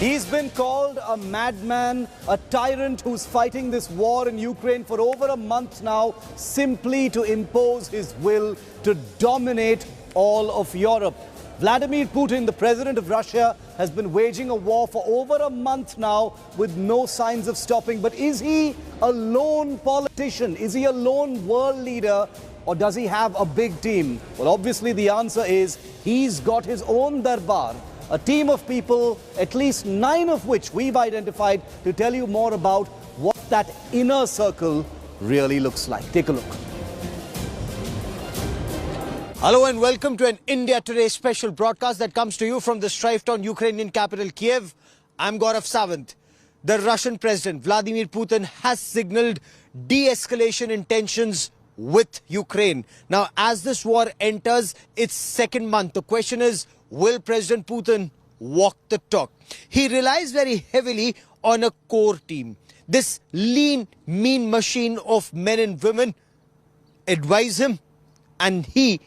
He's been called a madman, a tyrant who's fighting this war in Ukraine for over a month now, simply to impose his will to dominate all of Europe. Vladimir Putin, the president of Russia, has been waging a war for over a month now with no signs of stopping. But is he a lone politician? Is he a lone world leader? Or does he have a big team? Well, obviously the answer is he's got his own darbar. A team of people, at least 9 of which we've identified to tell you more about what that inner circle really looks like. Take a look. Hello and welcome to an India Today special broadcast that comes to you from the strife-torn Ukrainian capital Kiev. I'm Gaurav Sawant. The Russian President Vladimir Putin has signaled de-escalation intentions with Ukraine. Now, as this war enters its second month, the question is, will President Putin walk the talk? He relies very heavily on a core team. This lean, mean machine of men and women advise him, and he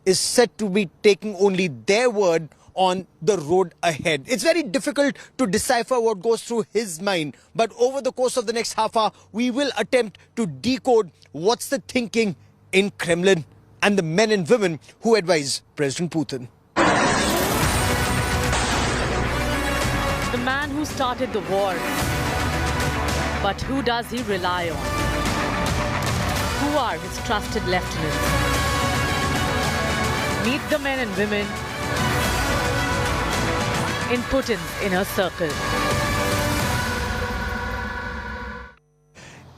is said to be taking only their word on the road ahead. It's very difficult to decipher what goes through his mind, but over the course of the next half hour, we will attempt to decode what's the thinking in Kremlin and the men and women who advise President Putin. The man who started the war, but who does he rely on? Who are his trusted lieutenants? Meet the men and women in Putin's inner circle.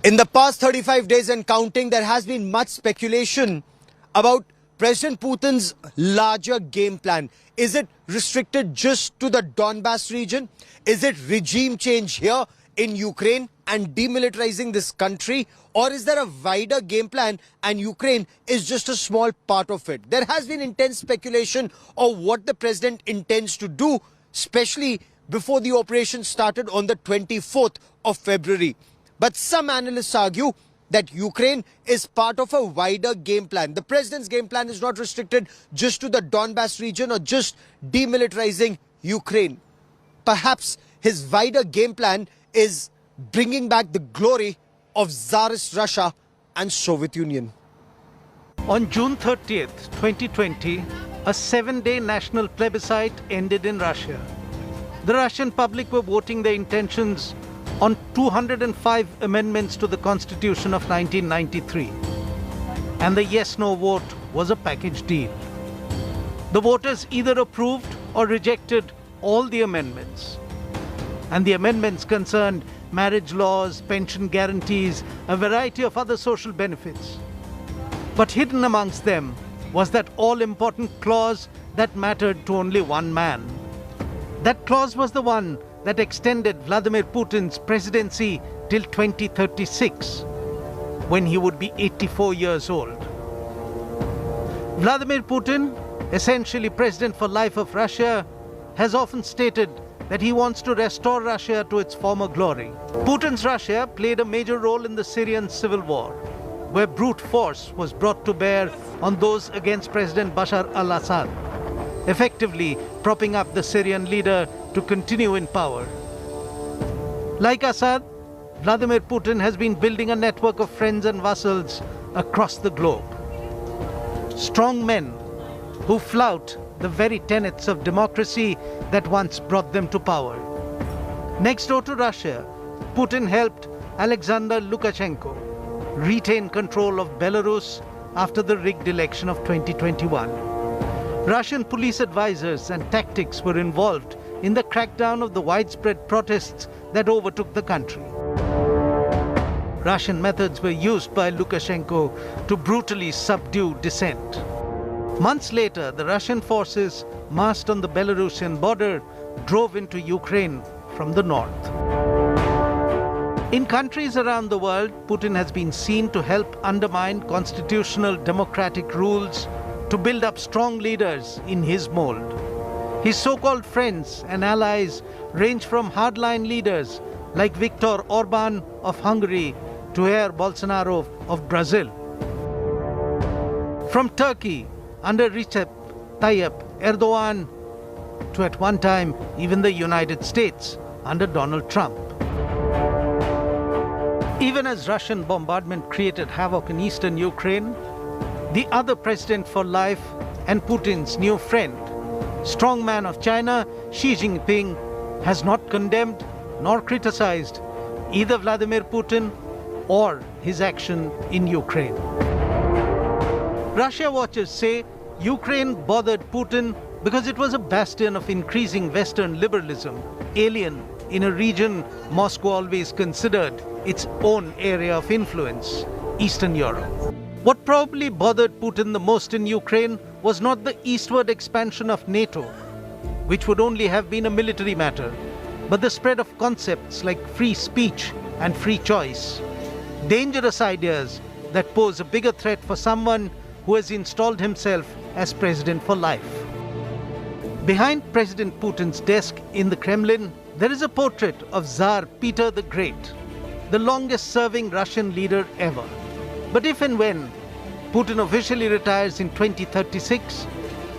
In the past 35 days and counting, there has been much speculation about President Putin's larger game plan. Is it restricted just to the Donbass region? Is it regime change here in Ukraine and demilitarizing this country? Or is there a wider game plan and Ukraine is just a small part of it? There has been intense speculation of what the president intends to do, especially before the operation started on the 24th of February. But some analysts argue that Ukraine is part of a wider game plan. The president's game plan is not restricted just to the Donbass region or just demilitarizing Ukraine. Perhaps his wider game plan is bringing back the glory of Tsarist Russia and Soviet Union. On June 30th, 2020, a 7-day national plebiscite ended in Russia. The Russian public were voting their intentions on 205 amendments to the Constitution of 1993. And the yes-no vote was a package deal. The voters either approved or rejected all the amendments. And the amendments concerned marriage laws, pension guarantees, a variety of other social benefits. But hidden amongst them was that all-important clause that mattered to only one man. That clause was the one that extended Vladimir Putin's presidency till 2036, when he would be 84 years old. Vladimir Putin, essentially president for life of Russia, has often stated that he wants to restore Russia to its former glory. Putin's Russia played a major role in the Syrian civil war, where brute force was brought to bear on those against President Bashar al-Assad, effectively propping up the Syrian leader to continue in power. Like Assad, Vladimir Putin has been building a network of friends and vassals across the globe. Strong men who flout the very tenets of democracy that once brought them to power. Next door to Russia, Putin helped Alexander Lukashenko retain control of Belarus after the rigged election of 2021. Russian police advisors and tactics were involved in the crackdown of the widespread protests that overtook the country. Russian methods were used by Lukashenko to brutally subdue dissent. Months later, the Russian forces massed on the Belarusian border drove into Ukraine from the north. In countries around the world, Putin has been seen to help undermine constitutional democratic rules to build up strong leaders in his mold. His so-called friends and allies range from hardline leaders like Viktor Orban of Hungary to Jair Bolsonaro of Brazil. From Turkey, under Recep Tayyip Erdogan, to at one time even the United States, under Donald Trump. Even as Russian bombardment created havoc in eastern Ukraine, the other president for life and Putin's new friend, strongman of China, Xi Jinping, has not condemned nor criticized either Vladimir Putin or his action in Ukraine. Russia watchers say Ukraine bothered Putin because it was a bastion of increasing Western liberalism, alien in a region Moscow always considered its own area of influence, Eastern Europe. What probably bothered Putin the most in Ukraine was not the eastward expansion of NATO, which would only have been a military matter, but the spread of concepts like free speech and free choice, dangerous ideas that pose a bigger threat for someone who has installed himself as president for life. Behind President Putin's desk in the Kremlin, there is a portrait of Tsar Peter the Great, the longest-serving Russian leader ever. But if and when Putin officially retires in 2036,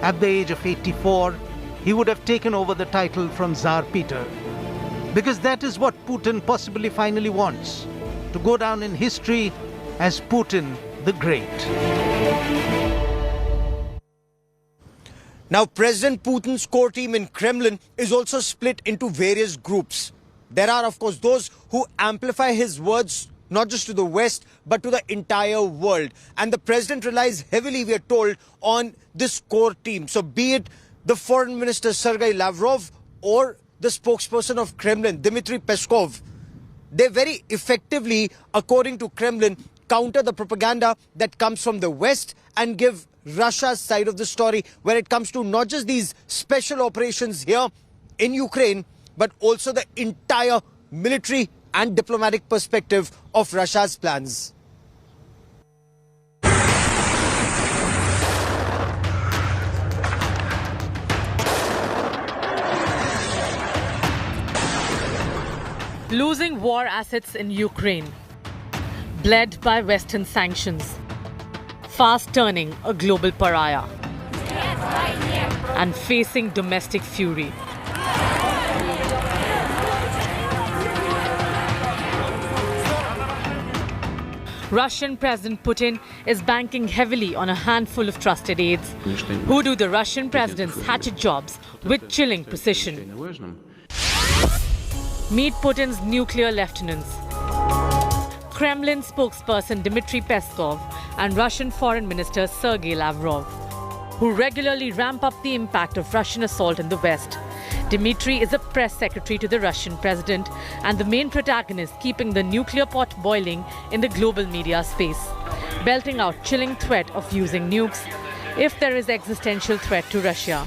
at the age of 84, he would have taken over the title from Tsar Peter. Because that is what Putin possibly finally wants, to go down in history as Putin the Great. Now, President Putin's core team in Kremlin is also split into various groups. There are, of course, those who amplify his words not just to the West, but to the entire world. And the president relies heavily, we are told, on this core team. So be it the foreign minister, Sergei Lavrov, or the spokesperson of Kremlin, Dmitry Peskov, they very effectively, according to Kremlin, counter the propaganda that comes from the West and give Russia's side of the story when it comes to not just these special operations here in Ukraine, but also the entire military and diplomatic perspective of Russia's plans. Losing war assets in Ukraine, bled by Western sanctions, fast turning a global pariah, and facing domestic fury. Russian President Putin is banking heavily on a handful of trusted aides who do the Russian president's hatchet jobs with chilling precision. Meet Putin's nuclear lieutenants. Kremlin spokesperson Dmitry Peskov and Russian Foreign Minister Sergei Lavrov, who regularly ramp up the impact of Russian assault in the West. Dmitry is a press secretary to the Russian president and the main protagonist keeping the nuclear pot boiling in the global media space, belting out chilling threat of using nukes if there is existential threat to Russia.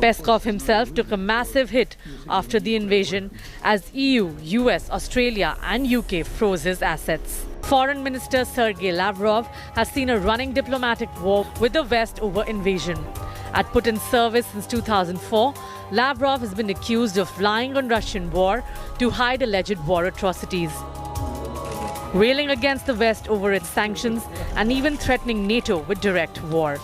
Peskov himself took a massive hit after the invasion as EU, US, Australia and UK froze his assets. Foreign Minister Sergei Lavrov has seen a running diplomatic war with the West over invasion. At Putin's service since 2004, Lavrov has been accused of lying on Russian war to hide alleged war atrocities, railing against the West over its sanctions and even threatening NATO with direct war.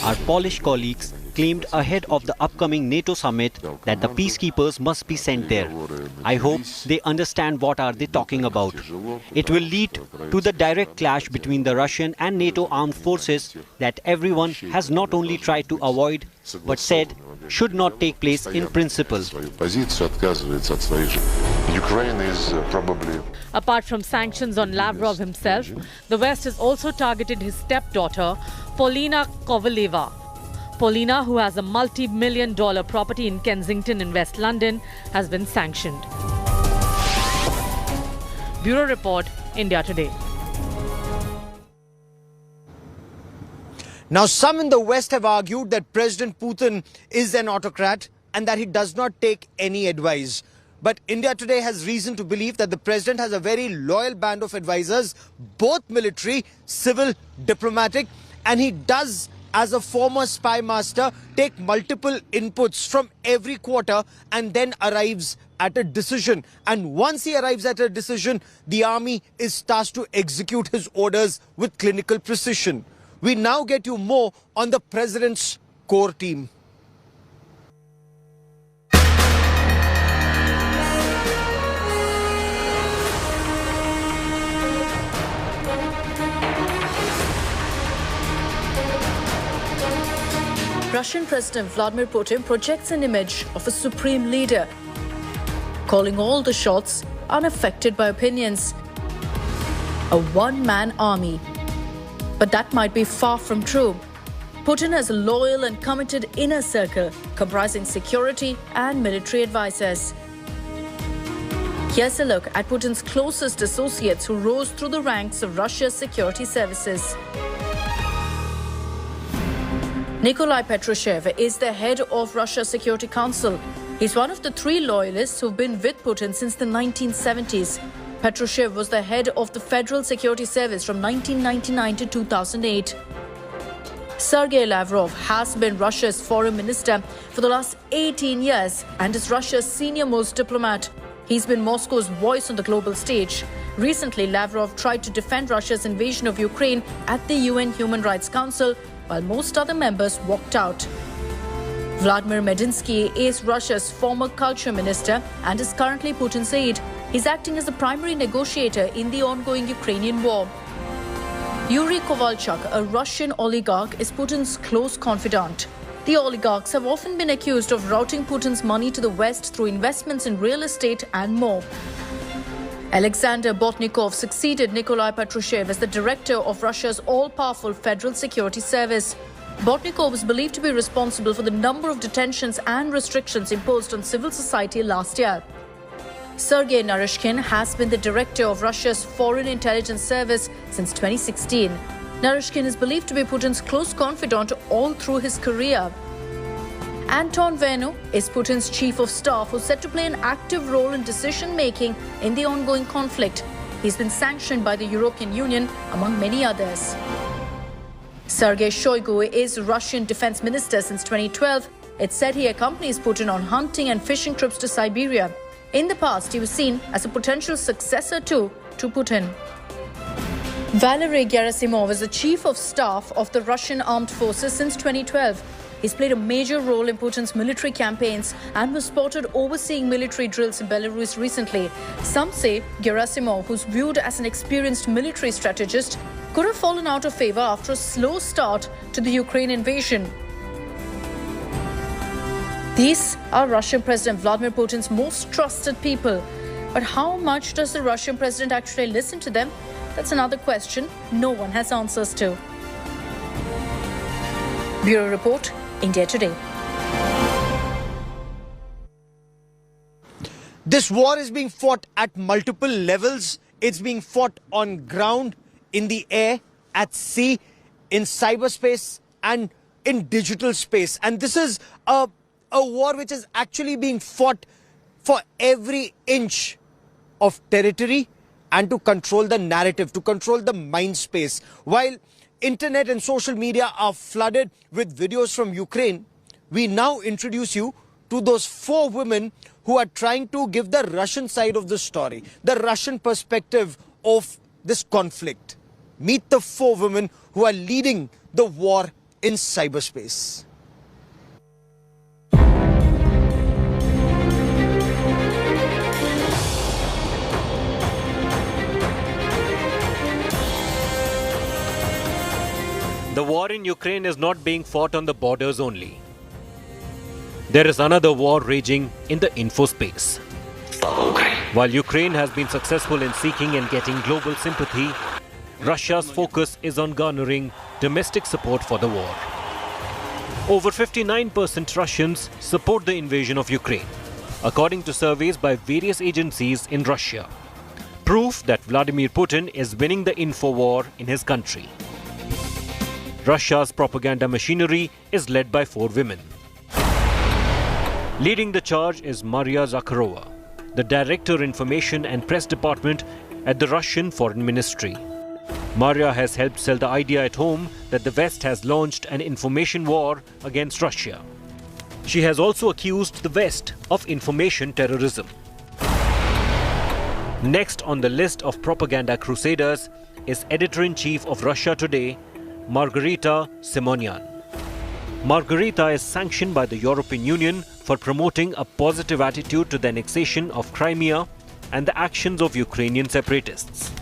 Our Polish colleagues claimed ahead of the upcoming NATO summit that the peacekeepers must be sent there. I hope they understand what are they talking about. It will lead to the direct clash between the Russian and NATO armed forces that everyone has not only tried to avoid, but said should not take place in principle. Ukraine is probably... Apart from sanctions on Lavrov himself, the West has also targeted his stepdaughter, Polina Kovaleva. Polina, who has a multi-million-dollar property in Kensington in West London, has been sanctioned. Bureau Report, India Today. Now, some in the West have argued that President Putin is an autocrat and that he does not take any advice. But India Today has reason to believe that the president has a very loyal band of advisors, both military, civil, diplomatic, and he does, as a former spy master, take multiple inputs from every quarter and then arrives at a decision. And once he arrives at a decision, the army is tasked to execute his orders with clinical precision. We now get you more on the president's core team. Russian President Vladimir Putin projects an image of a supreme leader, calling all the shots unaffected by opinions. A one-man army. But that might be far from true. Putin has a loyal and committed inner circle comprising security and military advisors. Here's a look at Putin's closest associates who rose through the ranks of Russia's security services. Nikolai Patrushev is the head of Russia's Security Council. He's one of the 3 loyalists who've been with Putin since the 1970s. Patrushev was the head of the Federal Security Service from 1999 to 2008. Sergei Lavrov has been Russia's foreign minister for the last 18 years and is Russia's senior-most diplomat. He's been Moscow's voice on the global stage. Recently, Lavrov tried to defend Russia's invasion of Ukraine at the UN Human Rights Council, while most other members walked out. Vladimir Medinsky is Russia's former culture minister and is currently Putin's aide. He's acting as the primary negotiator in the ongoing Ukrainian war. Yuri Kovalchuk, a Russian oligarch, is Putin's close confidant. The oligarchs have often been accused of routing Putin's money to the West through investments in real estate and more. Alexander Botnikov succeeded Nikolai Patrushev as the director of Russia's all-powerful Federal Security Service. Botnikov is believed to be responsible for the number of detentions and restrictions imposed on civil society last year. Sergei Naryshkin has been the director of Russia's Foreign Intelligence Service since 2016. Naryshkin is believed to be Putin's close confidant all through his career. Anton Venu is Putin's chief of staff, who's set to play an active role in decision-making in the ongoing conflict. He's been sanctioned by the European Union, among many others. Sergei Shoigu is Russian defense minister since 2012. It's said he accompanies Putin on hunting and fishing trips to Siberia. In the past, he was seen as a potential successor to Putin. Valery Gerasimov is the chief of staff of the Russian armed forces since 2012. He's played a major role in Putin's military campaigns and was spotted overseeing military drills in Belarus recently. Some say Gerasimov, who's viewed as an experienced military strategist, could have fallen out of favor after a slow start to the Ukraine invasion. These are Russian President Vladimir Putin's most trusted people. But how much does the Russian president actually listen to them? That's another question no one has answers to. Bureau Report, India Today. This war is being fought at multiple levels. It's being fought on ground, in the air, at sea, in cyberspace and in digital space. And this is a war which is actually being fought for every inch of territory and to control the narrative, to control the mind space. While internet and social media are flooded with videos from Ukraine, we now introduce you to those 4 women who are trying to give the Russian side of the story, the Russian perspective of this conflict. Meet the 4 women who are leading the war in cyberspace. The war in Ukraine is not being fought on the borders only. There is another war raging in the info space. While Ukraine has been successful in seeking and getting global sympathy, Russia's focus is on garnering domestic support for the war. Over 59% Russians support the invasion of Ukraine, according to surveys by various agencies in Russia. Proof that Vladimir Putin is winning the info war in his country. Russia's propaganda machinery is led by 4 women. Leading the charge is Maria Zakharova, the Director Information and Press Department at the Russian Foreign Ministry. Maria has helped sell the idea at home that the West has launched an information war against Russia. She has also accused the West of information terrorism. Next on the list of propaganda crusaders is Editor-in-Chief of Russia Today, Margarita Simonyan. Margarita is sanctioned by the European Union for promoting a positive attitude to the annexation of Crimea and the actions of Ukrainian separatists.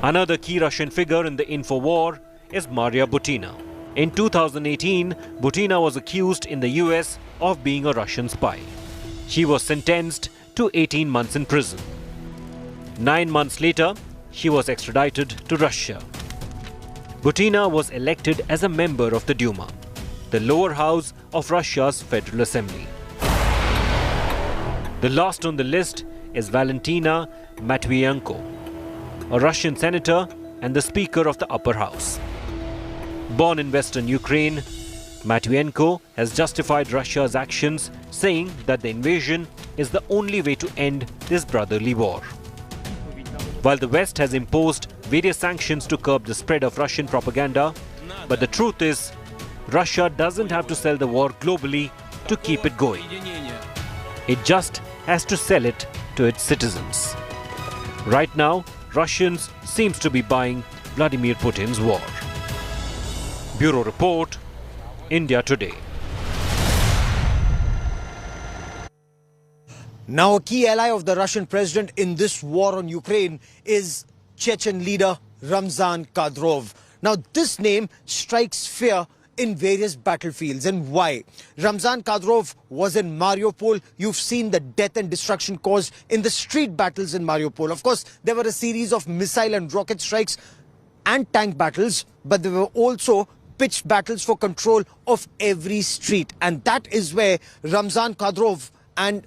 Another key Russian figure in the info war is Maria Butina. In 2018, Butina was accused in the US of being a Russian spy. She was sentenced to 18 months in prison. 9 months later, she was extradited to Russia. Butina was elected as a member of the Duma, the lower house of Russia's Federal Assembly. The last on the list is Valentina Matvienko, a Russian senator and the Speaker of the upper house. Born in western Ukraine, Matvienko has justified Russia's actions, saying that the invasion is the only way to end this brotherly war. While the West has imposed various sanctions to curb the spread of Russian propaganda, but the truth is, Russia doesn't have to sell the war globally to keep it going. It just has to sell it to its citizens. Right now, Russians seems to be buying Vladimir Putin's war. Bureau Report, India Today. Now, a key ally of the Russian president in this war on Ukraine is Chechen leader Ramzan Kadyrov. Now, this name strikes fear in various battlefields. And why? Ramzan Kadyrov was in Mariupol. You've seen the death and destruction caused in the street battles in Mariupol. Of course, there were a series of missile and rocket strikes and tank battles, but there were also pitched battles for control of every street. And that is where Ramzan Kadyrov and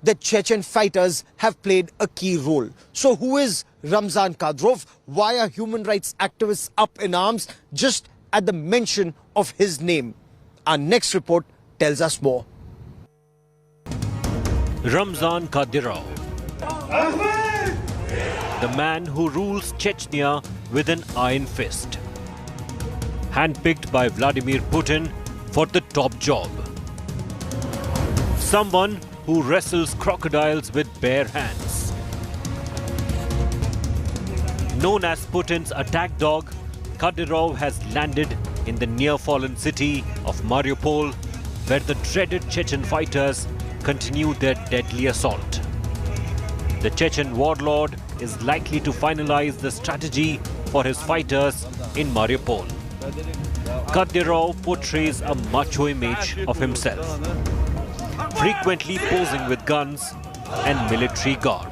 the Chechen fighters have played a key role. So who is Ramzan Kadyrov? Why are human rights activists up in arms just at the mention of his name? Our next report tells us more. Ramzan Kadyrov, the man who rules Chechnya with an iron fist. Handpicked by Vladimir Putin for the top job. Someone who wrestles crocodiles with bare hands. Known as Putin's attack dog, Kadyrov has landed in the near-fallen city of Mariupol, where the dreaded Chechen fighters continue their deadly assault. The Chechen warlord is likely to finalize the strategy for his fighters in Mariupol. Kadyrov portrays a macho image of himself, frequently posing with guns and military garb.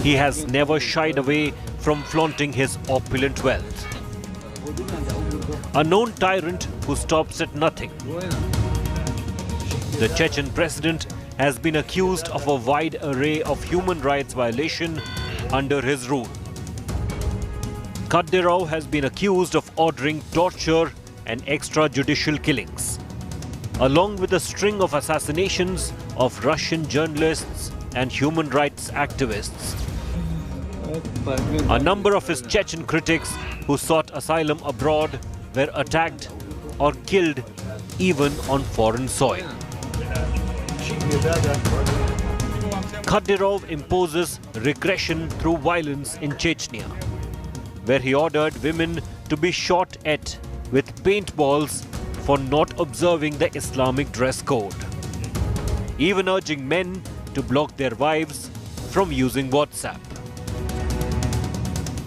He has never shied away from flaunting his opulent wealth. A known tyrant who stops at nothing. The Chechen president has been accused of a wide array of human rights violations under his rule. Kadyrov has been accused of ordering torture and extrajudicial killings, along with a string of assassinations of Russian journalists and human rights activists. A number of his Chechen critics who sought asylum abroad were attacked or killed even on foreign soil. Kadyrov imposes regression through violence in Chechnya, where he ordered women to be shot at with paintballs for not observing the Islamic dress code, even urging men to block their wives from using WhatsApp.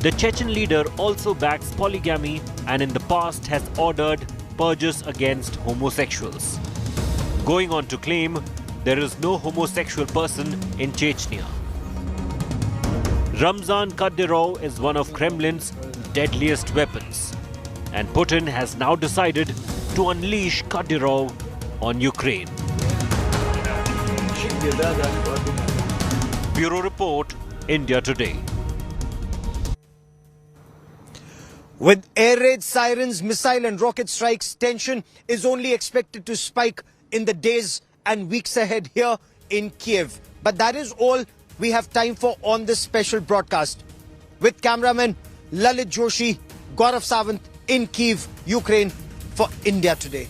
The Chechen leader also backs polygamy and in the past has ordered purges against homosexuals, going on to claim there is no homosexual person in Chechnya. Ramzan Kadyrov is one of Kremlin's deadliest weapons, and Putin has now decided to unleash Kadyrov on Ukraine. Bureau Report, India Today. With air raid sirens, missile and rocket strikes, tension is only expected to spike in the days and weeks ahead here in Kiev. But that is all we have time for on this special broadcast. With cameraman Lalit Joshi, Gaurav Sawant in Kiev, Ukraine for India Today.